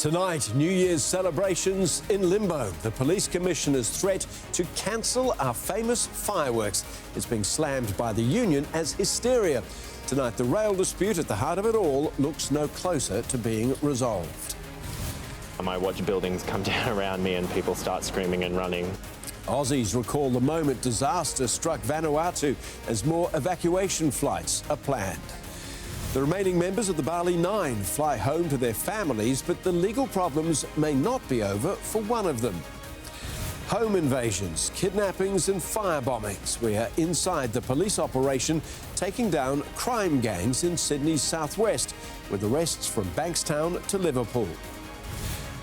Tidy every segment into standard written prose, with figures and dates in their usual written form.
Tonight, New Year's celebrations in limbo. The police commissioner's threat to cancel our famous fireworks is being slammed by the union as hysteria. Tonight, the rail dispute at the heart of it all looks no closer to being resolved. I watch buildings come down around me and people start screaming and running. Aussies recall the moment disaster struck Vanuatu as more evacuation flights are planned. The remaining members of the Barley N fly home to their families, but the legal problems may not be over for one of them. Home invasions, kidnappings and firebombings. We are inside the police operation taking down crime gangs in Sydney's southwest, with arrests from Bankstown to Liverpool.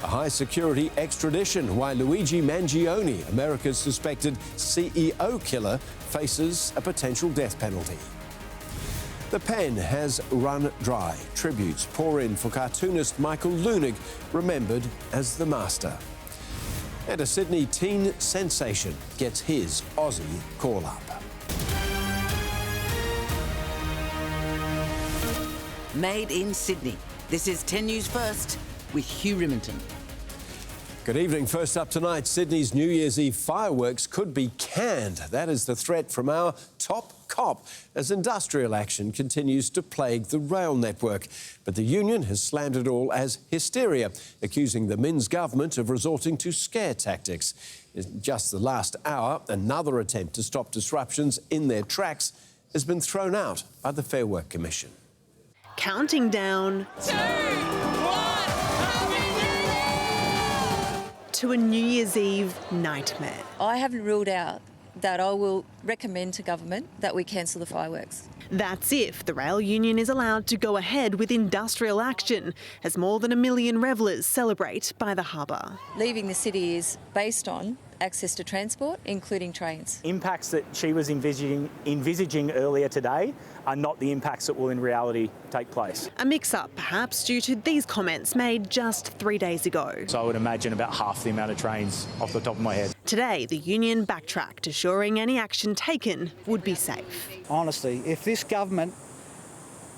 A high-security extradition, why Luigi Manion, America's suspected CEO killer, faces a potential death penalty. The pen has run dry. Tributes pour in for cartoonist Michael Leunig, remembered as the master. And a Sydney teen sensation gets his Aussie call-up. Made in Sydney. This is 10 News First with Hugh Riminton. Good evening. First up tonight, Sydney's New Year's Eve fireworks could be canned. That is the threat from our top cop as industrial action continues to plague the rail network. But the union has slammed it all as hysteria, accusing the Minns government of resorting to scare tactics. In just the last hour, another attempt to stop disruptions in their tracks has been thrown out by the Fair Work Commission. Counting down 2, 1, to a New Year's Eve nightmare. I haven't ruled out that I will recommend to government that we cancel the fireworks. That's if the rail union is allowed to go ahead with industrial action, as more than 1 million revellers celebrate by the harbour. Leaving the city is based on access to transport, including trains. Impacts that she was envisaging earlier today are not the impacts that will in reality take place. A mix-up, perhaps, due to these comments made just 3 days ago. So I would imagine about half the amount of trains off the top of my head. Today, the union backtracked, assuring any action taken would be safe. Honestly, if this government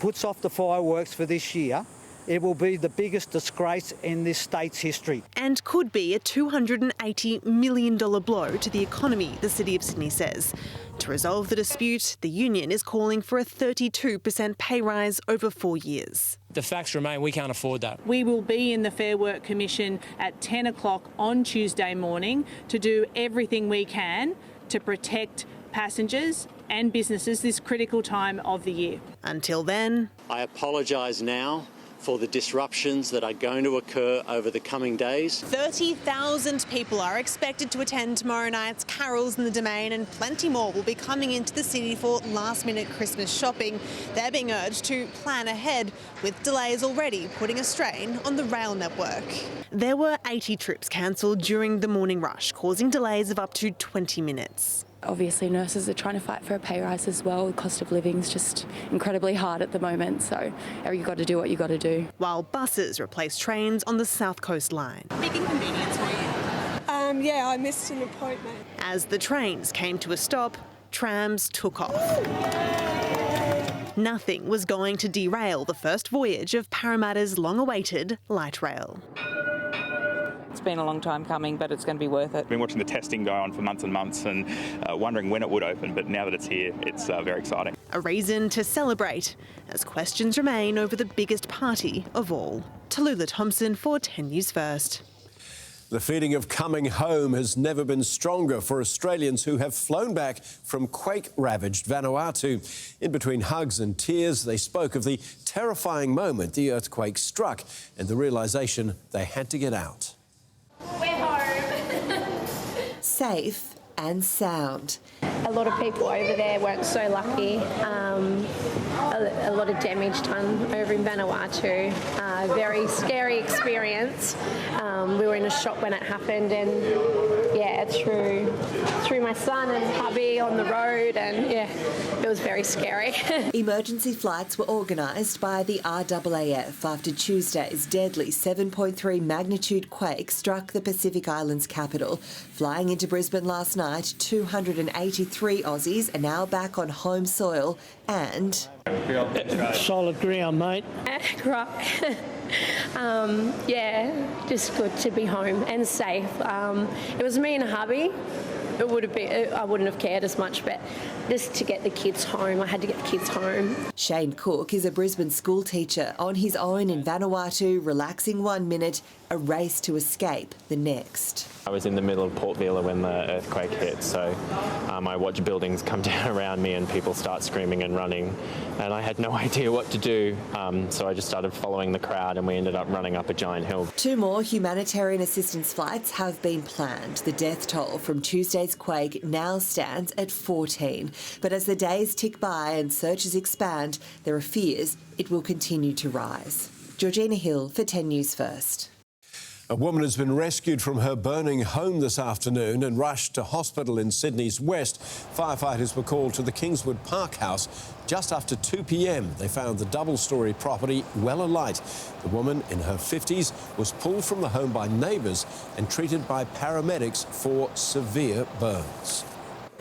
puts off the fireworks for this year, it will be the biggest disgrace in this state's history. And could be a $280 million blow to the economy, the City of Sydney says. To resolve the dispute, the union is calling for a 32% pay rise over 4 years. The facts remain, we can't afford that. We will be in the Fair Work Commission at 10 o'clock on Tuesday morning to do everything we can to protect passengers and businesses this critical time of the year. Until then, I apologise now for the disruptions that are going to occur over the coming days. 30,000 people are expected to attend tomorrow night's carols in the Domain, and plenty more will be coming into the city for last-minute Christmas shopping. They're being urged to plan ahead, with delays already putting a strain on the rail network. There were 80 trips cancelled during the morning rush, causing delays of up to 20 minutes. Obviously, nurses are trying to fight for a pay rise as well. The cost of living is just incredibly hard at the moment, so you've got to do what you've got to do. While buses replace trains on the South Coast line. Big inconvenience for you? Yeah, I missed an appointment. As the trains came to a stop, trams took off. Nothing was going to derail the first voyage of Parramatta's long-awaited light rail. It's been a long time coming, but it's going to be worth it. I've been watching the testing go on for months and months and wondering when it would open, but now that it's here, it's very exciting. A reason to celebrate, as questions remain over the biggest party of all. Tallulah Thompson for 10 News First. The feeling of coming home has never been stronger for Australians who have flown back from quake-ravaged Vanuatu. In between hugs and tears, they spoke of the terrifying moment the earthquake struck and the realisation they had to get out. We're home. Safe and sound. A lot of people over there weren't so lucky. A lot of damage done over in Vanuatu. Very scary experience. We were in a shop when it happened, and yeah, through my son and hubby on the road, and yeah, it was very scary. Emergency flights were organised by the RAAF after Tuesday's deadly 7.3 magnitude quake struck the Pacific Islands capital. Flying into Brisbane last night, 283 Aussies are now back on home soil and... Solid ground, mate. Yeah, just good to be home and safe. It was me and hubby. It would have been, I wouldn't have cared as much, but just to get the kids home, I had to get the kids home. Shane Cook is a Brisbane school teacher on his own in Vanuatu, relaxing 1 minute, a race to escape the next. I was in the middle of Port Vila when the earthquake hit, so I watched buildings come down around me and people start screaming and running, and I had no idea what to do, so I just started following the crowd and we ended up running up a giant hill. 2 more humanitarian assistance flights have been planned. The death toll from Tuesday's quake now stands at 14. But as the days tick by and searches expand, there are fears it will continue to rise. Georgina Hill for 10 News First. A woman has been rescued from her burning home this afternoon and rushed to hospital in Sydney's west. Firefighters were called to the Kingswood Park house just after 2 p.m. They found the double-storey property well alight. The woman, in her 50s, was pulled from the home by neighbours and treated by paramedics for severe burns.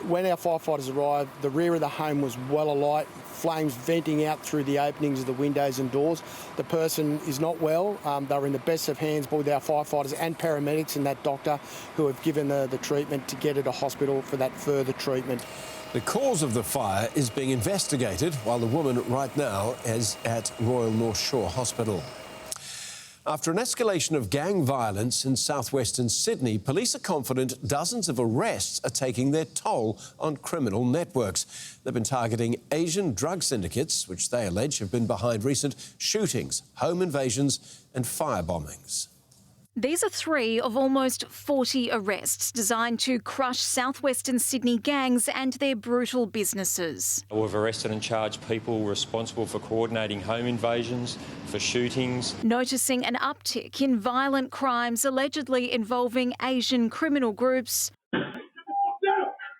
When our firefighters arrived, the rear of the home was well alight, flames venting out through the openings of the windows and doors. The person is not well. They were in the best of hands with our firefighters and paramedics and that doctor who have given the treatment to get her to hospital for that further treatment. The cause of the fire is being investigated, while the woman right now is at Royal North Shore Hospital. After an escalation of gang violence in southwestern Sydney, police are confident dozens of arrests are taking their toll on criminal networks. They've been targeting Asian drug syndicates, which they allege have been behind recent shootings, home invasions and firebombings. These are 3 of almost 40 arrests designed to crush southwestern Sydney gangs and their brutal businesses. We've arrested and charged people responsible for coordinating home invasions, for shootings. Noticing an uptick in violent crimes allegedly involving Asian criminal groups,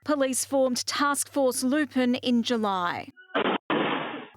police formed Task Force Lupin in July.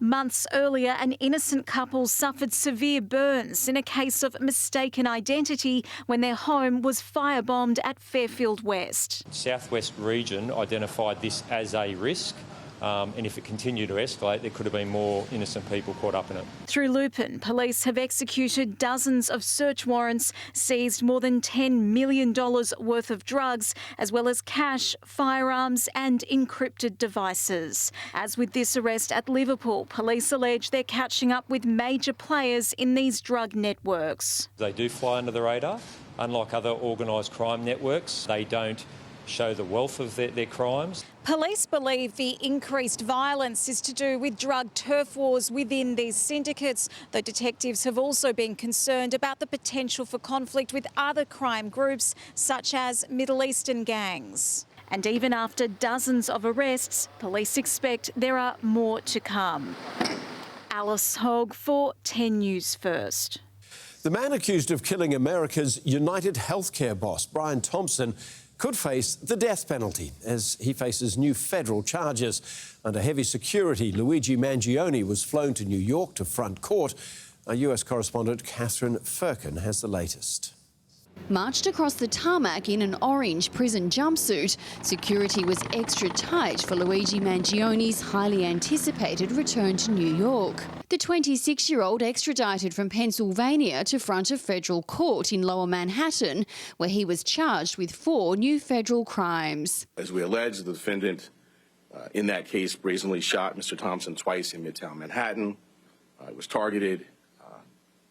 Months earlier, an innocent couple suffered severe burns in a case of mistaken identity when their home was firebombed at Fairfield West. Southwest region identified this as a risk, and if it continued to escalate, there could have been more innocent people caught up in it. Through Lupin, police have executed dozens of search warrants, seized more than $10 million worth of drugs, as well as cash, firearms and encrypted devices. As with this arrest at Liverpool, police allege they're catching up with major players in these drug networks. They do fly under the radar. Unlike other organised crime networks, they don't show the wealth of their crimes. Police believe the increased violence is to do with drug turf wars within these syndicates, though detectives have also been concerned about the potential for conflict with other crime groups, such as Middle Eastern gangs. And even after dozens of arrests, police expect there are more to come. Alice Hogg for 10 News First. The man accused of killing America's United Healthcare boss, Brian Thompson, could face the death penalty as he faces new federal charges. Under heavy security, Luigi Manion was flown to New York to front court. Our US correspondent Catherine Firkin has the latest. Marched across the tarmac in an orange prison jumpsuit, security was extra tight for Luigi Manion's highly anticipated return to New York. The 26-year-old extradited from Pennsylvania to front a federal court in Lower Manhattan, where he was charged with 4 new federal crimes. As we allege, the defendant in that case brazenly shot Mr. Thompson twice in Midtown Manhattan. It was targeted,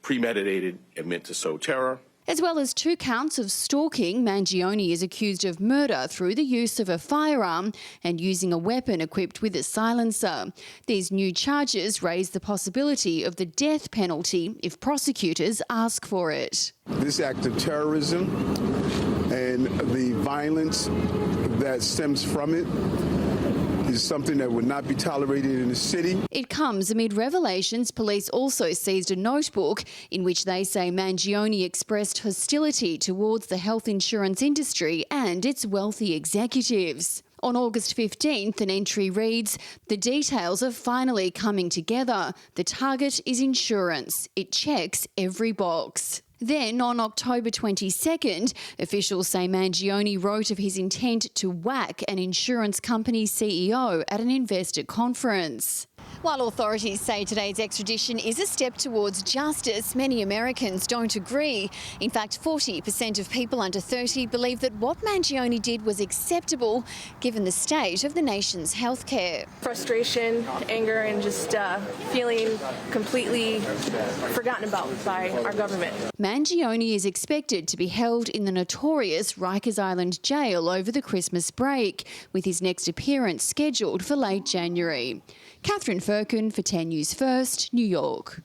premeditated, and meant to sow terror. As well as 2 counts of stalking, Manion is accused of murder through the use of a firearm and using a weapon equipped with a silencer. These new charges raise the possibility of the death penalty if prosecutors ask for it. This act of terrorism and the violence that stems from it is something that would not be tolerated in the city. It comes amid revelations police also seized a notebook in which they say Manion expressed hostility towards the health insurance industry and its wealthy executives. On August 15th, an entry reads, "The details are finally coming together. The target is insurance. It checks every box." Then, on October 22nd, officials say Manion wrote of his intent to whack an insurance company CEO at an investor conference. While authorities say today's extradition is a step towards justice, many Americans don't agree. In fact, 40% of people under 30 believe that what Mangione did was acceptable given the state of the nation's healthcare. Frustration, anger, and just feeling completely forgotten about by our government. Mangione is expected to be held in the notorious Rikers Island jail over the Christmas break, with his next appearance scheduled for late January. Catherine Firkin for 10 News First, New York.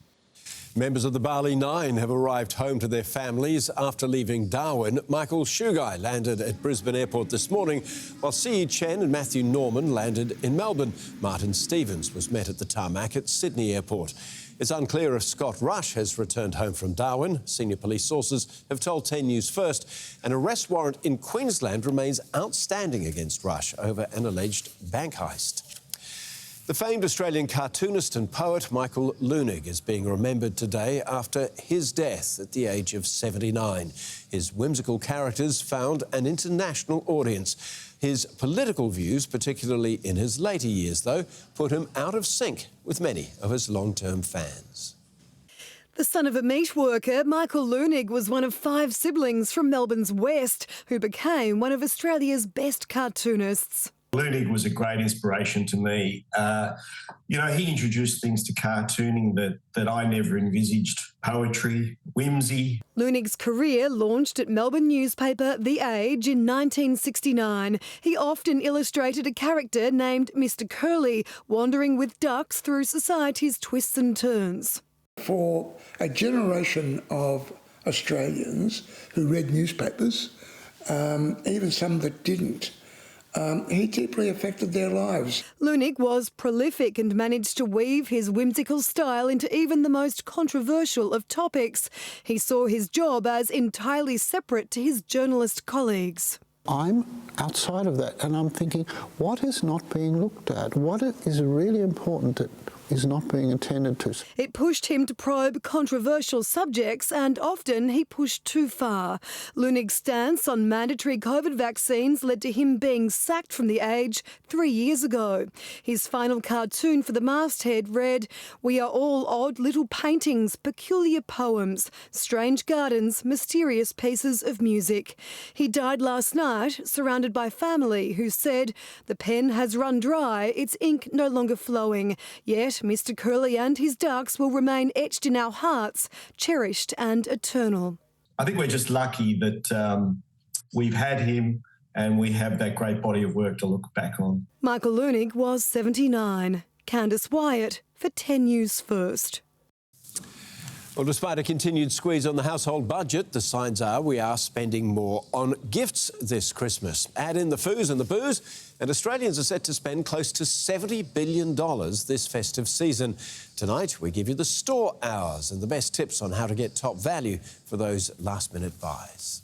Members of the Barley 9 have arrived home to their families after leaving Darwin. Michael Shugai landed at Brisbane Airport this morning, while C.E. Chen and Matthew Norman landed in Melbourne. Martin Stevens was met at the tarmac at Sydney Airport. It's unclear if Scott Rush has returned home from Darwin. Senior police sources have told 10 News First an arrest warrant in Queensland remains outstanding against Rush over an alleged bank heist. The famed Australian cartoonist and poet Michael Lunig is being remembered today after his death at the age of 79. His whimsical characters found an international audience. His political views, particularly in his later years, though, put him out of sync with many of his long-term fans. The son of a meat worker, Michael Lunig was one of 5 siblings from Melbourne's West who became one of Australia's best cartoonists. Lunig was a great inspiration to me. He introduced things to cartooning that I never envisaged. Poetry, whimsy. Lunig's career launched at Melbourne newspaper The Age in 1969. He often illustrated a character named Mr. Curly, wandering with ducks through society's twists and turns. For a generation of Australians who read newspapers, even some that didn't, he deeply affected their lives. Lunig was prolific and managed to weave his whimsical style into even the most controversial of topics. He saw his job as entirely separate to his journalist colleagues. I'm outside of that and I'm thinking, what is not being looked at? What is really important that is not being attended to? It pushed him to probe controversial subjects and often he pushed too far. Lunig's stance on mandatory COVID vaccines led to him being sacked from The Age 3 years ago. His final cartoon for the masthead read, "We are all odd little paintings, peculiar poems, strange gardens, mysterious pieces of music." He died last night, surrounded by family who said, "The pen has run dry, its ink no longer flowing, yet Mr. Curly and his ducks will remain etched in our hearts, cherished and eternal." I think we're just lucky that we've had him and we have that great body of work to look back on. Michael Lunig was 79. Candice Wyatt for 10 News First. Well, despite a continued squeeze on the household budget, the signs are we are spending more on gifts this Christmas. Add in the foos and the booze, and Australians are set to spend close to $70 billion this festive season. Tonight, we give you the store hours and the best tips on how to get top value for those last-minute buys.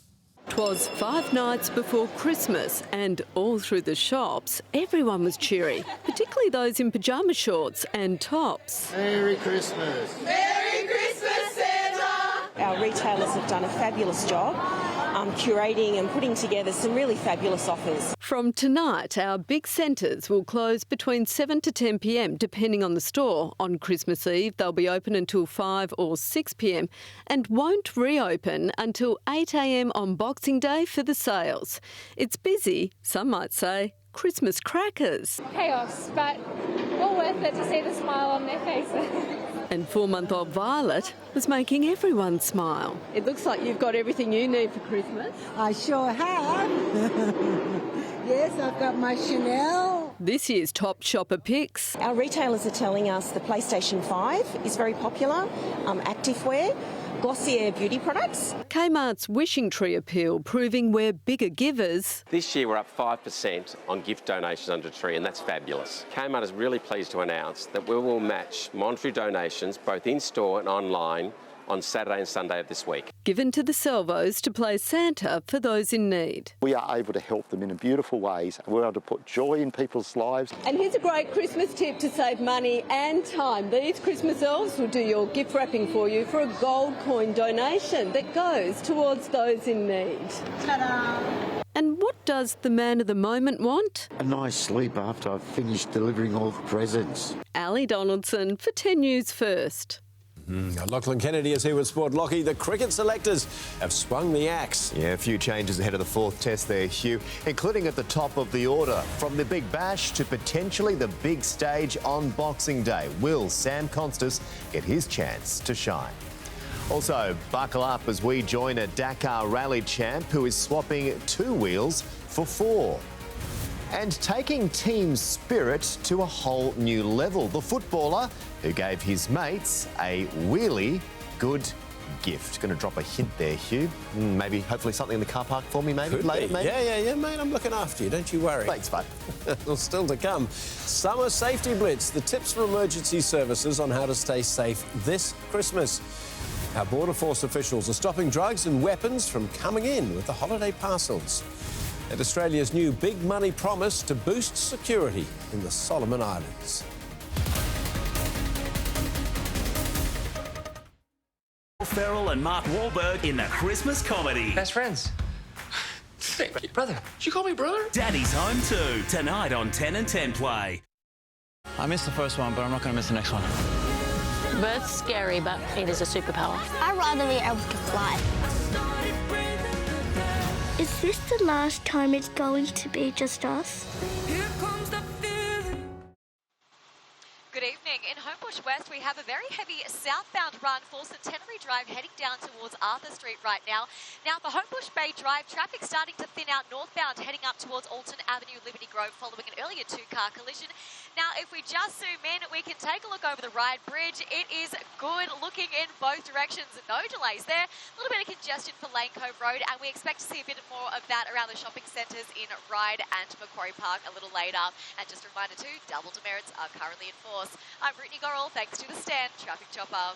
'Twas 5 nights before Christmas and all through the shops, everyone was cheery, particularly those in pyjama shorts and tops. Merry Christmas. Merry Christmas, Santa! Our retailers have done a fabulous job curating and putting together some really fabulous offers. From tonight, our big centres will close between 7 to 10 p.m, depending on the store. On Christmas Eve, they'll be open until 5 or 6 p.m, and won't reopen until 8 a.m. on Boxing Day for the sales. It's busy, some might say, Christmas crackers. Chaos, but all worth it to see the smile on their faces. And 4-month-old Violet was making everyone smile. It looks like you've got everything you need for Christmas. I sure have. Yes, I've got my Chanel. This year's top shopper picks. Our retailers are telling us the PlayStation 5 is very popular, activewear, Glossier beauty products. Kmart's wishing tree appeal proving we're bigger givers. This year we're up 5% on gift donations under a tree, and that's fabulous. Kmart is really pleased to announce that we will match monetary donations both in-store and online on Saturday and Sunday of this week. Given to the Salvos to play Santa for those in need. We are able to help them in beautiful ways. We're able to put joy in people's lives. And here's a great Christmas tip to save money and time. These Christmas elves will do your gift wrapping for you for a gold coin donation that goes towards those in need. Ta-da! And what does the man of the moment want? A nice sleep after I've finished delivering all the presents. Ali Donaldson for 10 News First. Lachlan Kennedy is here with Sport. Lockie, the cricket selectors have swung the axe. Yeah, a few changes ahead of the fourth test there, Hugh, including at the top of the order. From the Big Bash to potentially the big stage on Boxing Day. Will Sam Constas get his chance to shine? Also, buckle up as we join a Dakar rally champ who is swapping 2 wheels for 4. And taking team spirit to a whole new level. The footballer who gave his mates a really good gift. Going to drop a hint there, Hugh. Maybe, hopefully something in the car park for me, maybe? Could Later, be. maybe? Yeah, mate, I'm looking after you, don't you worry. Thanks, bud. Well, still to come. Summer Safety Blitz, the tips for emergency services on how to stay safe this Christmas. Our Border Force officials are stopping drugs and weapons from coming in with the holiday parcels. And Australia's new big money promise to boost security in the Solomon Islands. Ferrell and Mark Wahlberg in the Christmas comedy. Best friends. Hey, brother. Did you call me brother? Daddy's Home 2, tonight on 10 and 10 Play. I missed the first one, but I'm not going to miss the next one. Bird's scary, but it is a superpower. I'd rather be able to fly. Is this the last time it's going to be just us? Good evening. In Homebush West, we have a very heavy southbound run for Centenary Drive heading down towards Arthur Street right now. Now, for Homebush Bay Drive, traffic starting to thin out northbound heading up towards Alton Avenue, Liberty Grove, following an earlier 2-car collision. Now, if we just zoom in, we can take a look over the Ryde Bridge. It is good looking in both directions. No delays there. A little bit of congestion for Lane Cove Road, and we expect to see a bit more of that around the shopping centres in Ryde and Macquarie Park a little later. And just a reminder too, double demerits are currently in force. I'm Brittany Gorrell, thanks to the Stand Traffic Chopper.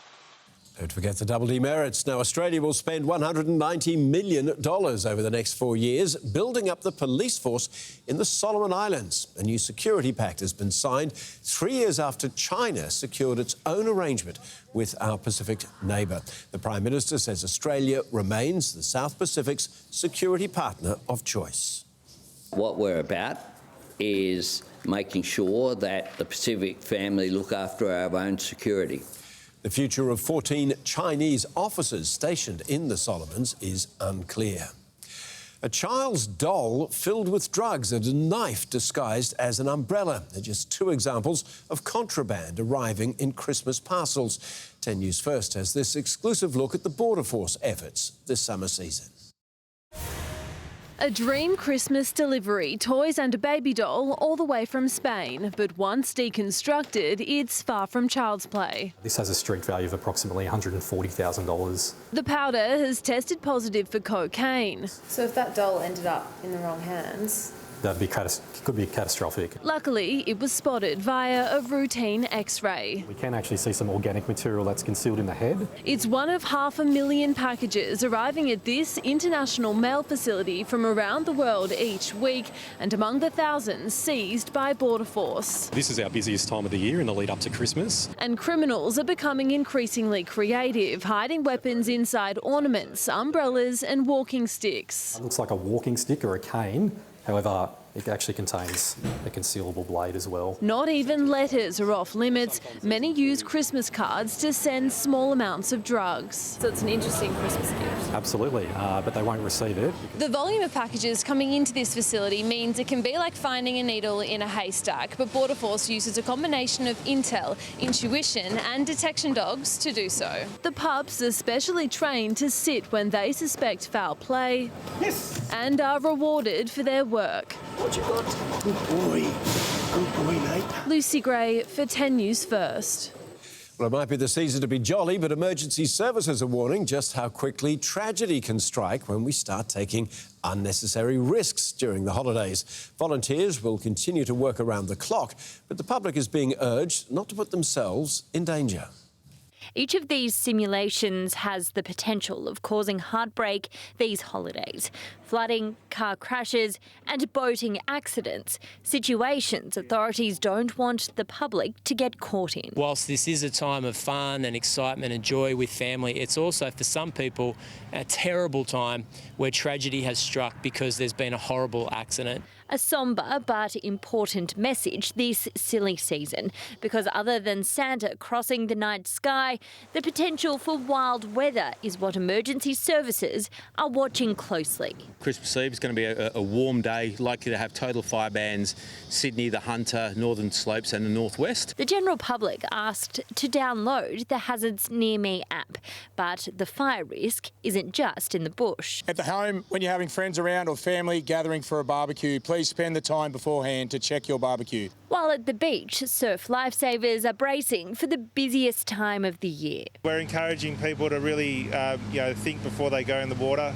Don't forget the double demerits. Now, Australia will spend $190 million over the next 4 years building up the police force in the Solomon Islands. A new security pact has been signed 3 years after China secured its own arrangement with our Pacific neighbour. The Prime Minister says Australia remains the South Pacific's security partner of choice. What we're about is making sure that the Pacific family look after our own security. The future of 14 Chinese officers stationed in the Solomons is unclear. A child's doll filled with drugs and a knife disguised as an umbrella. They're just 2 examples of contraband arriving in Christmas parcels. 10 News First has this exclusive look at the Border Force efforts this summer season. A dream Christmas delivery, toys and a baby doll all the way from Spain. But once deconstructed, it's far from child's play. This has a street value of approximately $140,000. The powder has tested positive for cocaine. So if that doll ended up in the wrong hands, could be catastrophic. Luckily, it was spotted via a routine X-ray. We can actually see some organic material that's concealed in the head. It's one of 500,000 packages arriving at this international mail facility from around the world each week, and among the thousands seized by Border Force. This is our busiest time of the year in the lead up to Christmas. And criminals are becoming increasingly creative, hiding weapons inside ornaments, umbrellas and walking sticks. It looks like a walking stick or a cane. However, it actually contains a concealable blade as well. Not even letters are off limits. Many use Christmas cards to send small amounts of drugs. So it's an interesting Christmas gift. Absolutely, but they won't receive it. The volume of packages coming into this facility means it can be like finding a needle in a haystack, but Border Force uses a combination of intel, intuition and detection dogs to do so. The pups are specially trained to sit when they suspect foul play and are rewarded for their work. What you got? Good boy, mate. Lucy Gray for 10 News First. Well, it might be the season to be jolly, but emergency services are warning just how quickly tragedy can strike when we start taking unnecessary risks during the holidays. Volunteers will continue to work around the clock, but the public is being urged not to put themselves in danger. Each of these simulations has the potential of causing heartbreak these holidays. Flooding, car crashes and boating accidents, situations authorities don't want the public to get caught in. Whilst this is a time of fun and excitement and joy with family, it's also for some people a terrible time where tragedy has struck because there's been a horrible accident. A sombre but important message this silly season, because other than Santa crossing the night sky, the potential for wild weather is what emergency services are watching closely. Christmas Eve is going to be a warm day, likely to have total fire bans Sydney, the Hunter, Northern Slopes and the Northwest. The general public asked to download the Hazards Near Me app, but the fire risk isn't just in the bush. At the home, when you're having friends around or family gathering for a barbecue, please spend the time beforehand to check your barbecue. While at the beach, surf lifesavers are bracing for the busiest time of the year. We're encouraging people to really think before they go in the water.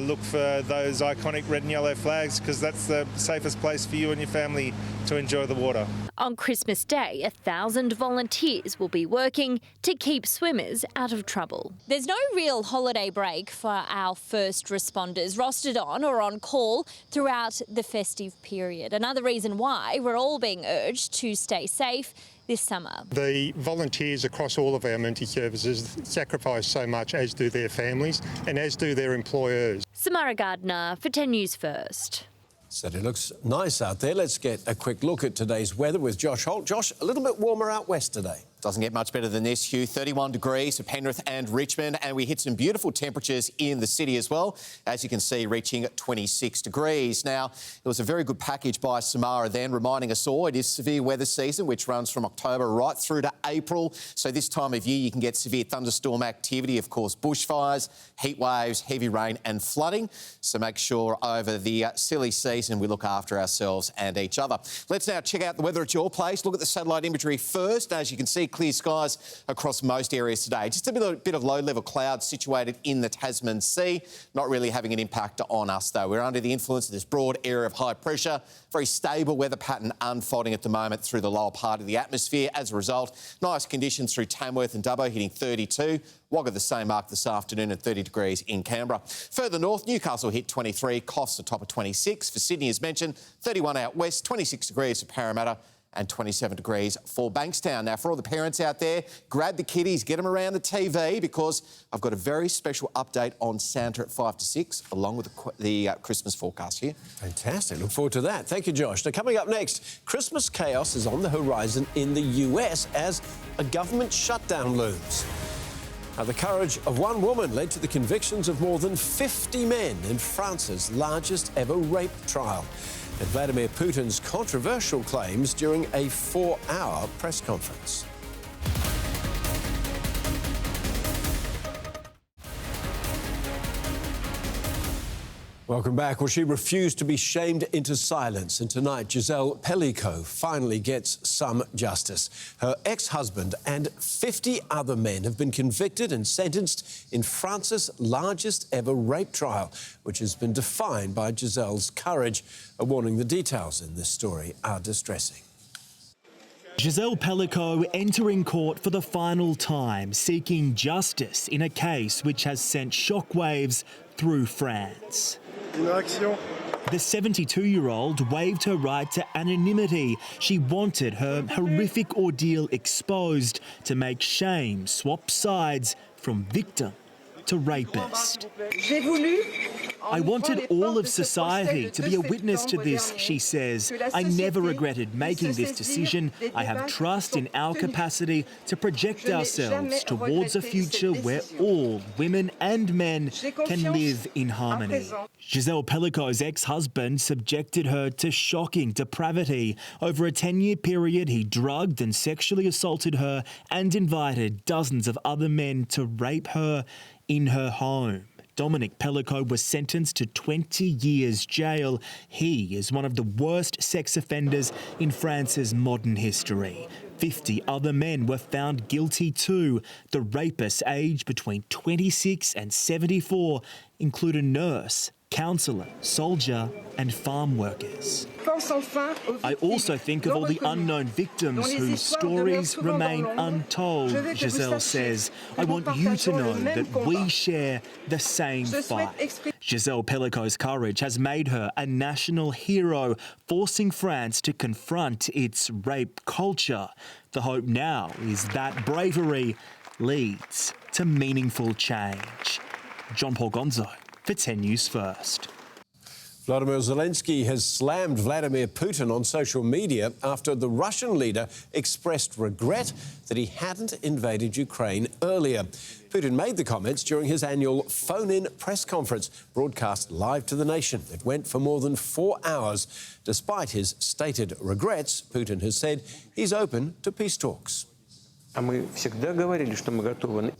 Look for those iconic red and yellow flags, because that's the safest place for you and your family to enjoy the water. On Christmas Day, 1,000 volunteers will be working to keep swimmers out of trouble. There's no real holiday break for our first responders rostered on or on call throughout the festive period. Another reason why we're all being urged to stay safe this summer. The volunteers across all of our emergency services sacrifice so much, as do their families and as do their employers. Samara Gardner for 10 News First. Said it looks nice out there. Let's get a quick look at today's weather with Josh Holt. Josh, a little bit warmer out west today. Doesn't get much better than this, Hugh. 31 degrees for Penrith and Richmond, and we hit some beautiful temperatures in the city as well, as you can see, reaching 26 degrees. Now, it was a very good package by Samara then, reminding us all it is severe weather season, which runs from October right through to April. So this time of year you can get severe thunderstorm activity, of course, bushfires, heat waves, heavy rain and flooding. So make sure over the silly season we look after ourselves and each other. Let's now check out the weather at your place. Look at the satellite imagery first. As you can see, clear skies across most areas today. Just a bit of low-level clouds situated in the Tasman Sea, not really having an impact on us, though. We're under the influence of this broad area of high pressure. Very stable weather pattern unfolding at the moment through the lower part of the atmosphere. As a result, nice conditions through Tamworth and Dubbo, hitting 32. Wagga the same mark this afternoon at 30 degrees in Canberra. Further north, Newcastle hit 23, Coffs the top of 26. For Sydney, as mentioned, 31 out west, 26 degrees for Parramatta and 27 degrees for Bankstown. Now, for all the parents out there, grab the kiddies, get them around the TV, because I've got a very special update on Santa at 5 to 6, along with the Christmas forecast here. Fantastic. Look forward to that. Thank you, Josh. Now, coming up next, Christmas chaos is on the horizon in the US as a government shutdown looms. Now, the courage of one woman led to the convictions of more than 50 men in France's largest ever rape trial. And Vladimir Putin's controversial claims during a 4-hour press conference. Welcome back. Well, she refused to be shamed into silence, and tonight Giselle Pellicot finally gets some justice. Her ex-husband and 50 other men have been convicted and sentenced in France's largest ever rape trial, which has been defined by Giselle's courage. A warning, the details in this story are distressing. Giselle Pellicot entering court for the final time, seeking justice in a case which has sent shockwaves through France. The 72-year-old waived her right to anonymity. She wanted her horrific ordeal exposed to make shame swap sides from victim to rapist. I wanted all of society to be a witness to this, she says. I never regretted making this decision. I have trust in our capacity to project ourselves towards a future where all women and men can live in harmony. Giselle Pellicot's ex-husband subjected her to shocking depravity. Over a 10-year period, he drugged and sexually assaulted her and invited dozens of other men to rape her in her home. Dominic Pellicot was sentenced to 20 years jail. He is one of the worst sex offenders in France's modern history. 50 other men were found guilty too. The rapists, aged between 26 and 74, include a nurse counsellor, soldier and farm workers. I also think of all the unknown victims whose stories remain untold, Giselle says. I want you to know that we share the same fight. Giselle Pellico's courage has made her a national hero, forcing France to confront its rape culture. The hope now is that bravery leads to meaningful change. John Paul Gonzo for 10 News First. Vladimir Zelensky has slammed Vladimir Putin on social media after the Russian leader expressed regret that he hadn't invaded Ukraine earlier. Putin made the comments during his annual phone-in press conference, broadcast live to the nation. It went for more than 4 hours. Despite his stated regrets, Putin has said he's open to peace talks.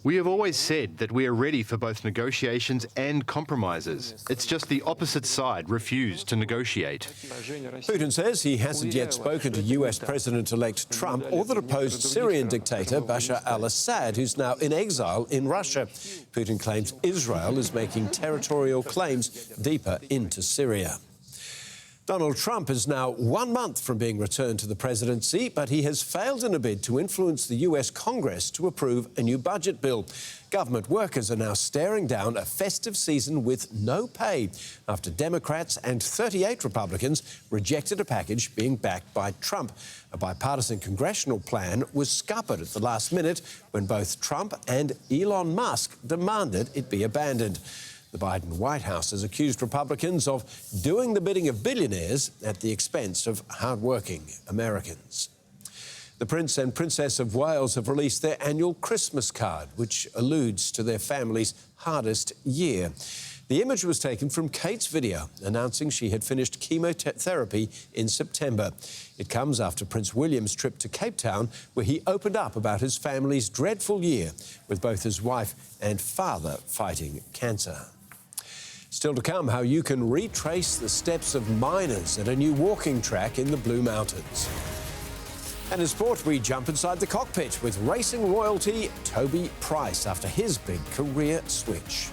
We have always said that we are ready for both negotiations and compromises. It's just the opposite side refused to negotiate. Putin says he hasn't yet spoken to US President-elect Trump or the deposed Syrian dictator Bashar al-Assad, who's now in exile in Russia. Putin claims Israel is making territorial claims deeper into Syria. Donald Trump is now 1 month from being returned to the presidency, but he has failed in a bid to influence the US Congress to approve a new budget bill. Government workers are now staring down a festive season with no pay after Democrats and 38 Republicans rejected a package being backed by Trump. A bipartisan congressional plan was scuppered at the last minute when both Trump and Elon Musk demanded it be abandoned. The Biden White House has accused Republicans of doing the bidding of billionaires at the expense of hard-working Americans. The Prince and Princess of Wales have released their annual Christmas card, which alludes to their family's hardest year. The image was taken from Kate's video announcing she had finished chemotherapy in September. It comes after Prince William's trip to Cape Town, where he opened up about his family's dreadful year, with both his wife and father fighting cancer. Still to come, how you can retrace the steps of miners at a new walking track in the Blue Mountains. And in sport, we jump inside the cockpit with racing royalty Toby Price after his big career switch.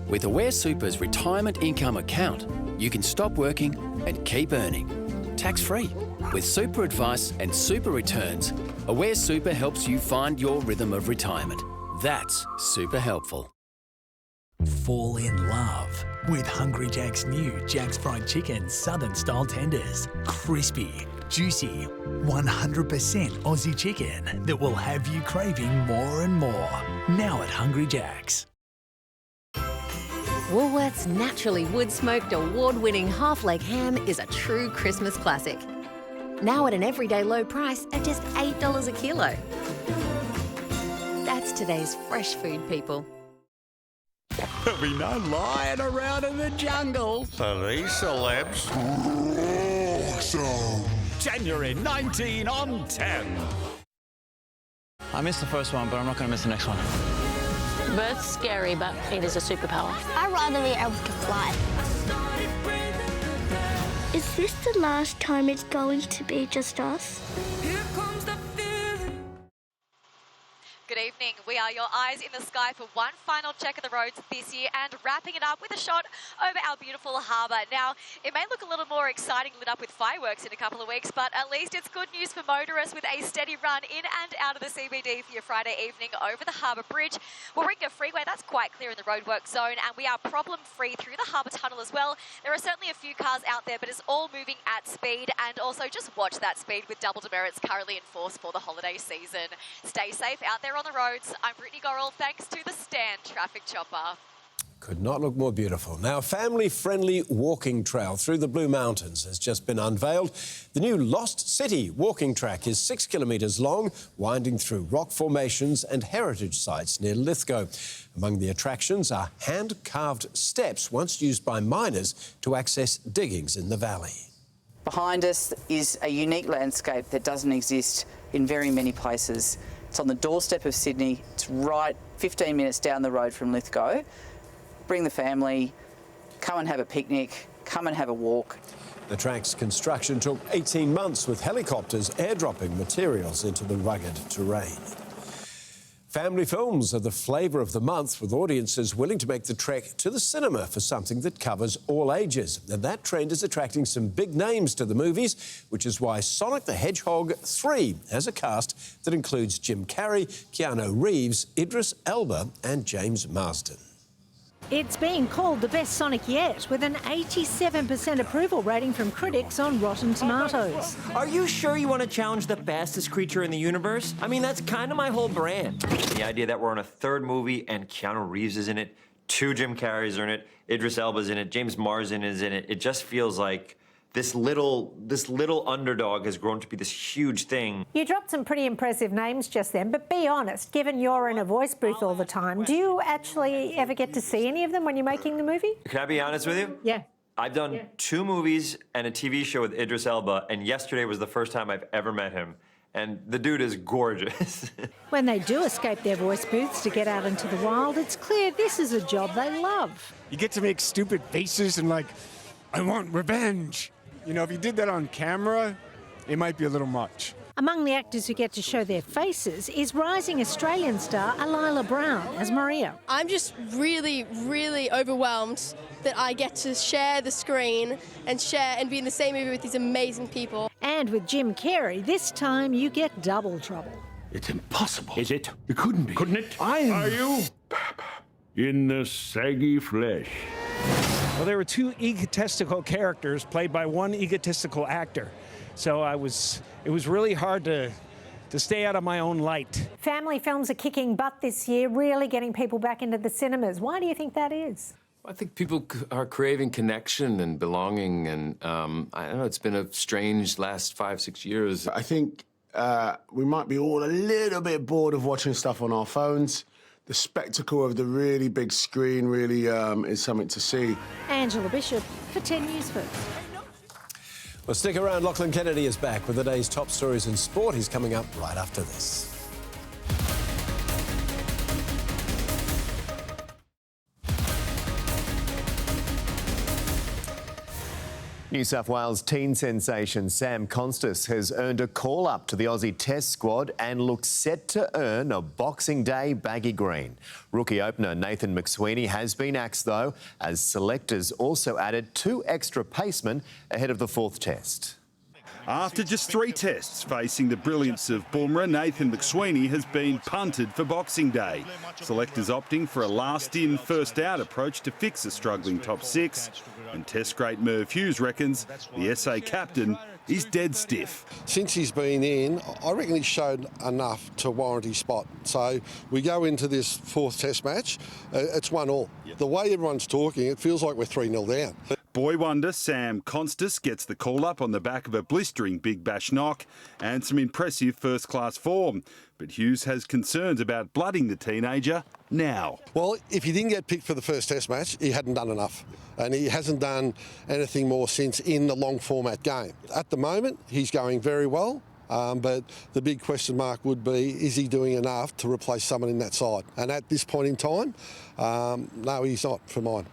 With Aware Super's retirement income account, you can stop working and keep earning. Tax-free. With super advice and super returns, Aware Super helps you find your rhythm of retirement. That's super helpful. Fall in love with Hungry Jack's new Jack's Fried Chicken Southern Style Tenders. Crispy, juicy, 100% Aussie chicken that will have you craving more and more. Now at Hungry Jack's. Woolworth's naturally wood-smoked award-winning half-leg ham is a true Christmas classic. Now at an everyday low price at just $8 a kilo. That's today's fresh food, people. There'll be no lying around in the jungle for these celebs. January 19 on 10. I missed the first one, but I'm not going to miss the next one. Bird's scary, but it is a superpower. I'd rather be able to fly. Is this the last time it's going to be just us? Good evening. We are your eyes in the sky for one final check of the roads this year and wrapping it up with a shot over our beautiful harbour. Now, it may look a little more exciting lit up with fireworks in a couple of weeks, but at least it's good news for motorists with a steady run in and out of the CBD for your Friday evening over the Harbour Bridge. Warringah Freeway, that's quite clear in the roadwork zone, and we are problem-free through the Harbour Tunnel as well. There are certainly a few cars out there, but it's all moving at speed, and also just watch that speed with double demerits currently in force for the holiday season. Stay safe out there on the roads. I'm Brittany Gorrell, thanks to the Stan Traffic Chopper. Could not look more beautiful. Now, a family-friendly walking trail through the Blue Mountains has just been unveiled. The new Lost City walking track is 6 kilometres long, winding through rock formations and heritage sites near Lithgow. Among the attractions are hand-carved steps once used by miners to access diggings in the valley. Behind us is a unique landscape that doesn't exist in very many places. It's on the doorstep of Sydney. It's right 15 minutes down the road from Lithgow. Bring the family, come and have a picnic, come and have a walk. The track's construction took 18 months with helicopters airdropping materials into the rugged terrain. Family films are the flavour of the month, with audiences willing to make the trek to the cinema for something that covers all ages. And that trend is attracting some big names to the movies, which is why Sonic the Hedgehog 3 has a cast that includes Jim Carrey, Keanu Reeves, Idris Elba and James Marsden. It's being called the best Sonic yet, with an 87% approval rating from critics on Rotten Tomatoes. Are you sure you want to challenge the fastest creature in the universe? I mean, that's kind of my whole brand. The idea that we're on a third movie and Keanu Reeves is in it, 2 Jim Carreys are in it, Idris Elba's in it, James Marsden is in it. It just feels like this little underdog has grown to be this huge thing. You dropped some pretty impressive names just then, but be honest, given you're in a voice booth all the time, do you actually ever get to see any of them when you're making the movie? Can I be honest with you? Yeah. I've done 2 movies and a TV show with Idris Elba, and yesterday was the first time I've ever met him. And the dude is gorgeous. When they do escape their voice booths to get out into the wild, it's clear this is a job they love. You get to make stupid faces and like, I want revenge. You know, if you did that on camera, it might be a little much. Among the actors who get to show their faces is rising Australian star Alila Brown as Maria. I'm just really, really overwhelmed that I get to share the screen and be in the same movie with these amazing people. And with Jim Carrey, this time you get double trouble. It's impossible. Is it? It couldn't be. Couldn't it? Are you? In the saggy flesh. Well, there were 2 egotistical characters played by 1 egotistical actor. So it was really hard to stay out of my own light. Family films are kicking butt this year, really getting people back into the cinemas. Why do you think that is? I think people are craving connection and belonging, and I don't know, it's been a strange last 5-6 years. I think we might be all a little bit bored of watching stuff on our phones. The spectacle of the really big screen really is something to see. Angela Bishop for 10 News First. Well, stick around. Lachlan Kennedy is back with the day's top stories in sport. He's coming up right after this. New South Wales teen sensation Sam Constas has earned a call-up to the Aussie Test squad and looks set to earn a Boxing Day baggy green. Rookie opener Nathan McSweeney has been axed, though, as selectors also added 2 extra pacemen ahead of the 4th test. After just 3 tests facing the brilliance of Boomerang, Nathan McSweeney has been punted for Boxing Day. Selectors opting for a last-in, first-out approach to fix a struggling top 6. And Test great Merv Hughes reckons the SA captain is dead stiff. Since he's been in, I reckon he's showed enough to warrant his spot. So we go into this 4th Test match, it's 1-1. The way everyone's talking, it feels like we're 3-0 down. Boy wonder Sam Constas gets the call-up on the back of a blistering Big Bash knock and some impressive first-class form. But Hughes has concerns about blooding the teenager now. Well, if he didn't get picked for the first Test match, he hadn't done enough. And he hasn't done anything more since in the long-format game. At the moment, he's going very well. But the big question mark would be, is he doing enough to replace someone in that side? And at this point in time, no, he's not for mine.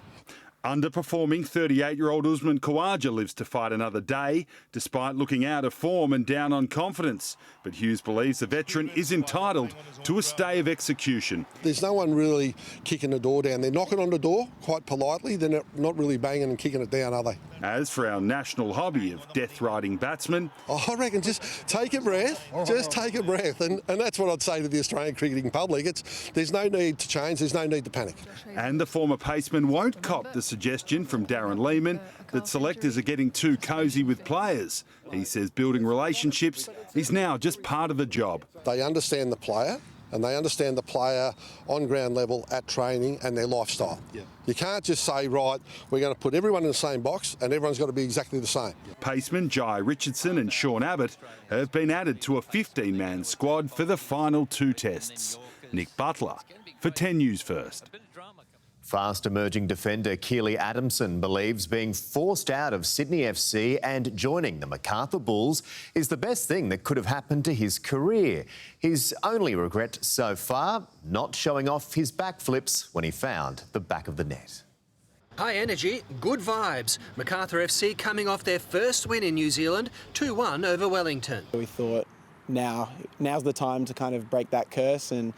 Underperforming 38-year-old Usman Khawaja lives to fight another day, despite looking out of form and down on confidence. But Hughes believes the veteran is entitled to a stay of execution. There's no one really kicking the door down. They're knocking on the door quite politely. They're not really banging and kicking it down, are they? As for our national hobby of death-riding batsmen... I reckon just take a breath, just take a breath. And that's what I'd say to the Australian cricketing public. There's no need to change, there's no need to panic. And the former paceman won't cop the suggestion from Darren Lehman that selectors are getting too cosy with players. He says building relationships is now just part of the job. They understand the player, and they understand the player on ground level at training and their lifestyle. Yeah. You can't just say, right, we're going to put everyone in the same box and everyone's got to be exactly the same. Pacemen Jai Richardson and Sean Abbott have been added to a 15-man squad for the final 2 tests. Nick Butler for 10 News First. Fast emerging defender Keely Adamson believes being forced out of Sydney FC and joining the Macarthur Bulls is the best thing that could have happened to his career. His only regret so far, not showing off his backflips when he found the back of the net. High energy, good vibes. Macarthur FC coming off their first win in New Zealand, 2-1 over Wellington. We thought now's the time to kind of break that curse and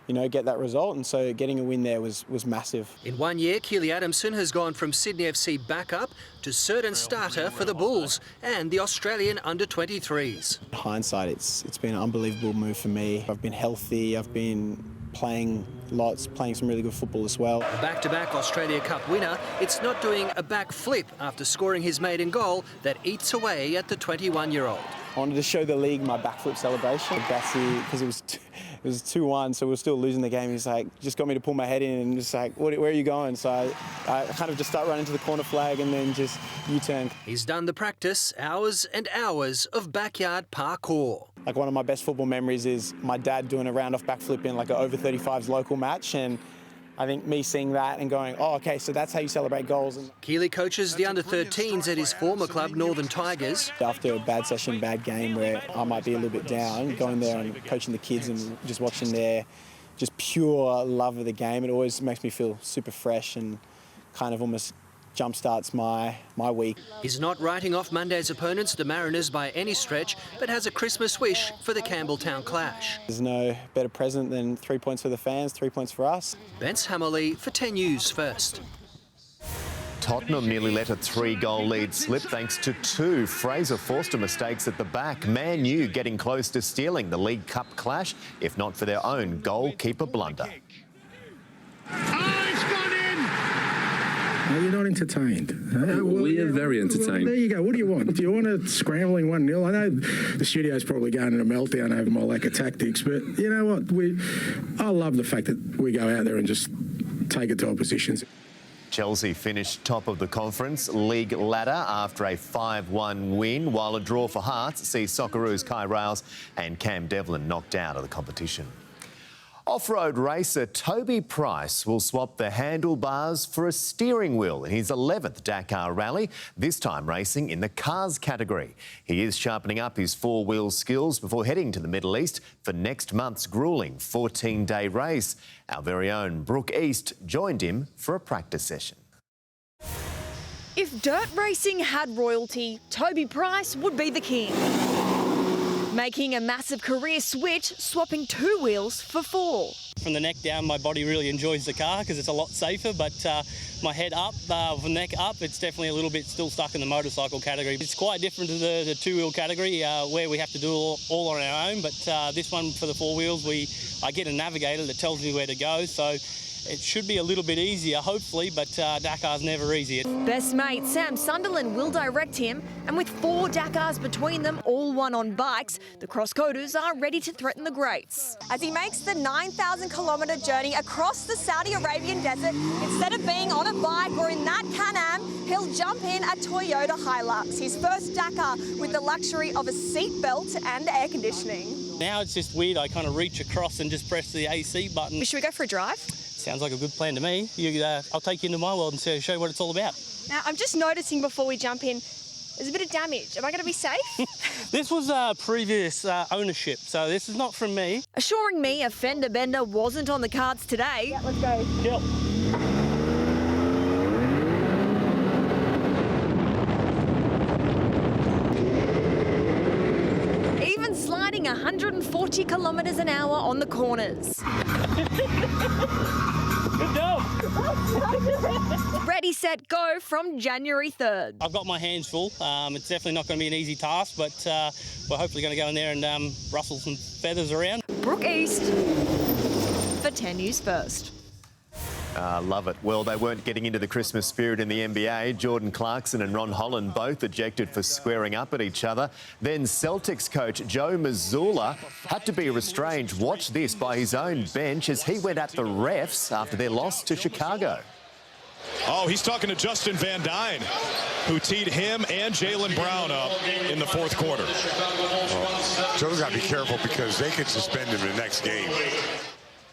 get that result. And so getting a win there was massive. In 1 year, Keely Adamson has gone from Sydney FC backup to certain starter for the Bulls and the Australian under-23s. In hindsight, it's been an unbelievable move for me. I've been healthy, I've been playing lots, playing some really good football as well. A back-to-back Australia Cup winner, it's not doing a back flip after scoring his maiden goal that eats away at the 21-year-old. I wanted to show the league my backflip celebration. Bassy, because it was 2-1, so we were still losing the game. He's like, just got me to pull my head in and just like, where are you going? So I kind of just start running to the corner flag and then just U-turn. He's done the practice, hours and hours of backyard parkour. Like one of my best football memories is my dad doing a round-off backflip in like an over-35s local match, and I think me seeing that and going, oh, okay, so that's how you celebrate goals. Keely coaches the under-13s at his former club, Northern Tigers. After a bad session, bad game where I might be a little bit down, going there and coaching the kids and just watching their just pure love of the game, it always makes me feel super fresh and kind of almost jumpstarts my week. He's not writing off Monday's opponents, the Mariners, by any stretch, but has a Christmas wish for the Campbelltown clash. There's no better present than 3 points for the fans, 3 points for us. Bence Hammerley for 10 News First. Tottenham nearly let a 3-goal lead slip thanks to 2 Fraser Forster mistakes at the back. Man U getting close to stealing the League Cup clash, if not for their own goalkeeper blunder. No, you're not entertained. We are very entertained. There you go. What do you want? Do you want a scrambling 1-0? I know the studio's probably going in a meltdown over my lack of tactics, but you know what? I love the fact that we go out there and just take it to oppositions. Chelsea finished top of the Conference League ladder after a 5-1 win, while a draw for Hearts sees Socceroos Kai Rales and Cam Devlin knocked out of the competition. Off-road racer Toby Price will swap the handlebars for a steering wheel in his 11th Dakar Rally, this time racing in the cars category. He is sharpening up his four-wheel skills before heading to the Middle East for next month's gruelling 14-day race. Our very own Brooke East joined him for a practice session. If dirt racing had royalty, Toby Price would be the king. Making a massive career switch, swapping 2 wheels for 4. From the neck down, my body really enjoys the car because it's a lot safer, but my head up, from neck up, it's definitely a little bit still stuck in the motorcycle category. It's quite different to the 2-wheel category where we have to do all on our own, but this one for the 4 wheels, I get a navigator that tells me where to go, so it should be a little bit easier, hopefully, but Dakar's never easy. Best mate Sam Sunderland will direct him, and with 4 Dakars between them, all won on bikes, the cross-coders are ready to threaten the greats. As he makes the 9,000-kilometre journey across the Saudi Arabian desert, instead of being on a bike or in that Can-Am, he'll jump in a Toyota Hilux, his first Dakar with the luxury of a seat belt and air conditioning. Now it's just weird, I kind of reach across and just press the AC button. Should we go for a drive? Sounds like a good plan to me. I'll take you into my world and show you what it's all about. Now, I'm just noticing before we jump in, there's a bit of damage. Am I going to be safe? This was previous ownership, so this is not from me. Assuring me a fender bender wasn't on the cards today. Yeah, let's go. Yep. Even sliding 140 kilometres an hour on the corners. Good job. Ready, set, go from January 3rd. I've got my hands full. It's definitely not going to be an easy task, but we're hopefully going to go in there and rustle some feathers around. Brooke East for 10 News First. Love it. Well, they weren't getting into the Christmas spirit in the NBA. Jordan Clarkson and Ron Holland both ejected for squaring up at each other. Then Celtics coach Joe Mazzulla had to be restrained, watch this, by his own bench as he went at the refs after their loss to Chicago. Oh, he's talking to Justin Van Dyne, who teed him and Jaylen Brown up in the 4th quarter. Joe's got to be careful because they could suspend him in the next game.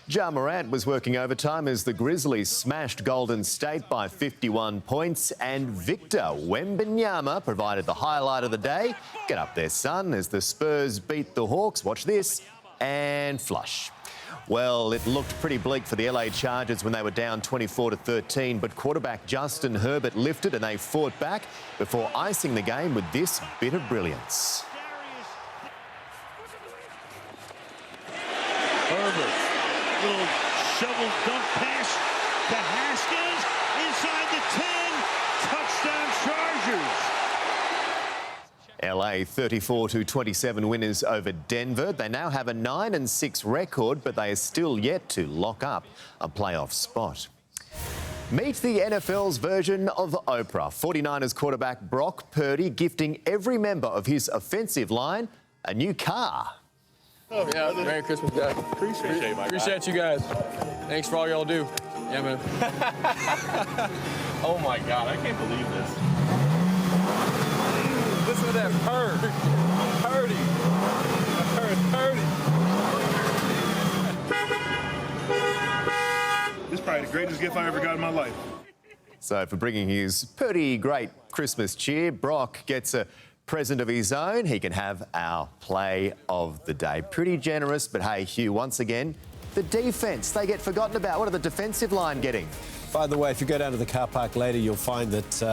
Ja Morant was working overtime as the Grizzlies smashed Golden State by 51 points, and Victor Wembanyama provided the highlight of the day. Get up there, son, as the Spurs beat the Hawks. Watch this, and flush. Well, it looked pretty bleak for the LA Chargers when they were down 24-13, but quarterback Justin Herbert lifted and they fought back before icing the game with this bit of brilliance. Herbert, little Shovel dump pass to Haskins inside the 10. Touchdown Chargers. LA 34-27 winners over Denver. They now have a 9-6 record, but they are still yet to lock up a playoff spot. Meet the NFL's version of Oprah. 49ers quarterback Brock Purdy gifting every member of his offensive line a new car. Oh, yeah, Merry Christmas, guys. Appreciate you guys. Thanks for all y'all do. Yeah, man. Oh, my God. I can't believe this. Listen to that purr. Purdy. Purdy. This is probably the greatest gift I ever got in my life. So for bringing his pretty great Christmas cheer, Brock gets a present of his own. He can have our play of the day. Pretty generous, but hey, Hugh, once again, the defence, they get forgotten about. What are the defensive line getting? By the way, if you go down to the car park later, you'll find that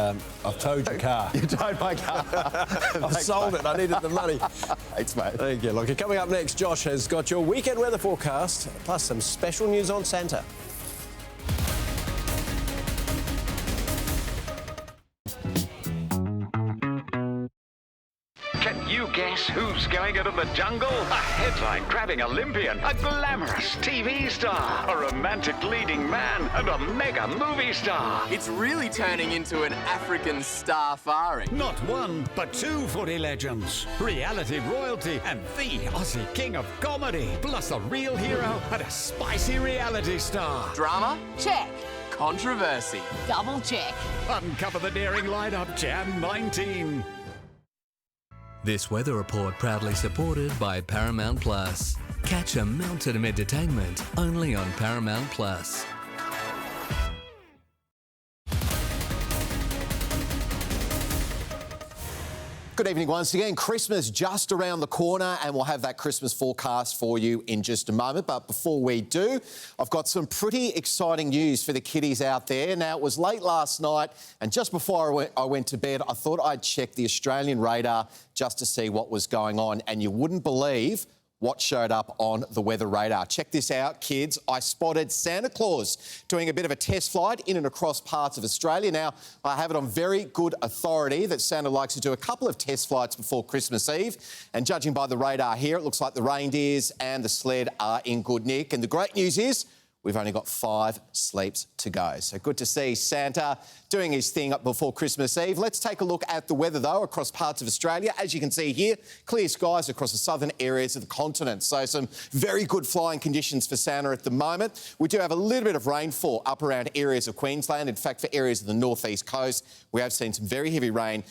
I've towed your car. You towed my car. I've sold it. I needed the money. Thanks, mate. Thank you. Look, coming up next, Josh has got your weekend weather forecast, plus some special news on Santa. Can you guess who's going into the jungle? A headline-grabbing Olympian, a glamorous TV star, a romantic leading man, and a mega movie star. It's really turning into an African star-faring. Not one, but two footy legends. Reality royalty and the Aussie king of comedy. Plus a real hero and a spicy reality star. Drama? Check. Controversy? Double check. Uncover the daring lineup, Jan 19. This weather report proudly supported by Paramount Plus. Catch a mountain of entertainment only on Paramount Plus. Good evening once again. Christmas just around the corner, and we'll have that Christmas forecast for you in just a moment. But before we do, I've got some pretty exciting news for the kiddies out there. Now, it was late last night, and just before I went to bed, I thought I'd check the Australian radar just to see what was going on, and you wouldn't believe what showed up on the weather radar. Check this out, kids. I spotted Santa Claus doing a bit of a test flight in and across parts of Australia. Now, I have it on very good authority that Santa likes to do a couple of test flights before Christmas Eve. And judging by the radar here, it looks like the reindeers and the sled are in good nick. And the great news is we've only got 5 sleeps to go. So good to see Santa doing his thing up before Christmas Eve. Let's take a look at the weather, though, across parts of Australia. As you can see here, clear skies across the southern areas of the continent. So some very good flying conditions for Santa at the moment. We do have a little bit of rainfall up around areas of Queensland. In fact, for areas of the northeast coast, we have seen some very heavy rain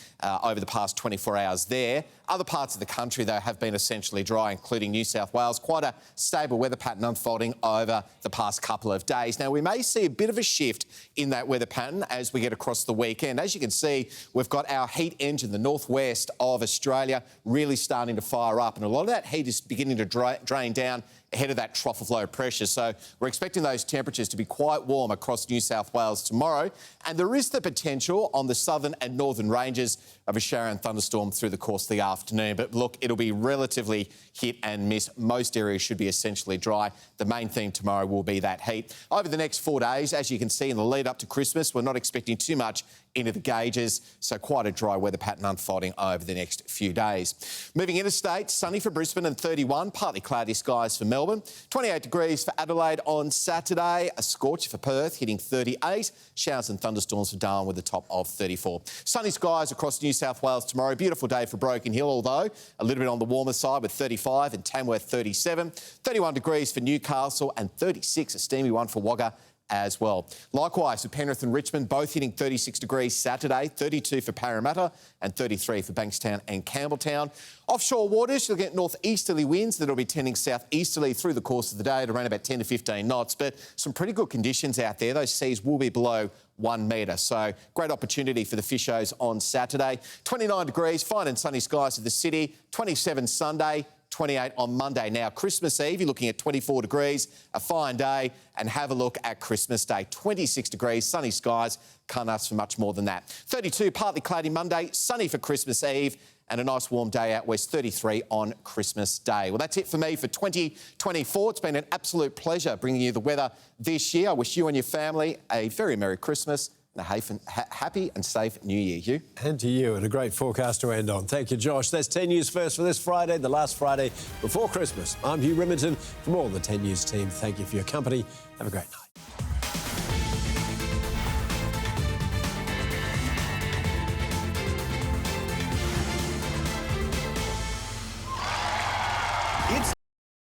over the past 24 hours there. Other parts of the country, though, have been essentially dry, including New South Wales. Quite a stable weather pattern unfolding over the past couple of days. Now, we may see a bit of a shift in that weather pattern as we get across the weekend. As you can see, we've got our heat engine, the northwest of Australia, really starting to fire up, and a lot of that heat is beginning to drain down ahead of that trough of low pressure. So we're expecting those temperatures to be quite warm across New South Wales tomorrow. And there is the potential on the southern and northern ranges of a shower and thunderstorm through the course of the afternoon. But look, it'll be relatively hit and miss. Most areas should be essentially dry. The main theme tomorrow will be that heat. Over the next 4 days, as you can see in the lead up to Christmas, we're not expecting too much into the gauges, so quite a dry weather pattern unfolding over the next few days. Moving interstate, sunny for Brisbane and 31, partly cloudy skies for Melbourne, 28 degrees for Adelaide on Saturday, a scorcher for Perth hitting 38, showers and thunderstorms for Darwin with a top of 34. Sunny skies across New South Wales tomorrow, beautiful day for Broken Hill, although a little bit on the warmer side with 35 and Tamworth 37, 31 degrees for Newcastle and 36, a steamy one for Wagga as well. Likewise for Penrith and Richmond, both hitting 36 degrees Saturday, 32 for Parramatta and 33 for Bankstown and Campbelltown. Offshore waters, you'll get northeasterly winds that'll be tending southeasterly through the course of the day at around about 10 to 15 knots, but some pretty good conditions out there. Those seas will be below 1 metre, so great opportunity for the fishers on Saturday. 29 degrees, fine and sunny skies of the city, 27 Sunday, 28 on Monday. Now, Christmas Eve, you're looking at 24 degrees, a fine day, and have a look at Christmas Day. 26 degrees, sunny skies, can't ask for much more than that. 32, partly cloudy Monday, sunny for Christmas Eve, and a nice warm day out west, 33 on Christmas Day. Well, that's it for me for 2024. It's been an absolute pleasure bringing you the weather this year. I wish you and your family a very Merry Christmas and a happy and safe New Year, Hugh. And to you, and a great forecast to end on. Thank you, Josh. That's 10 News First for this Friday, the last Friday before Christmas. I'm Hugh Riminton from all the 10 News team. Thank you for your company. Have a great night.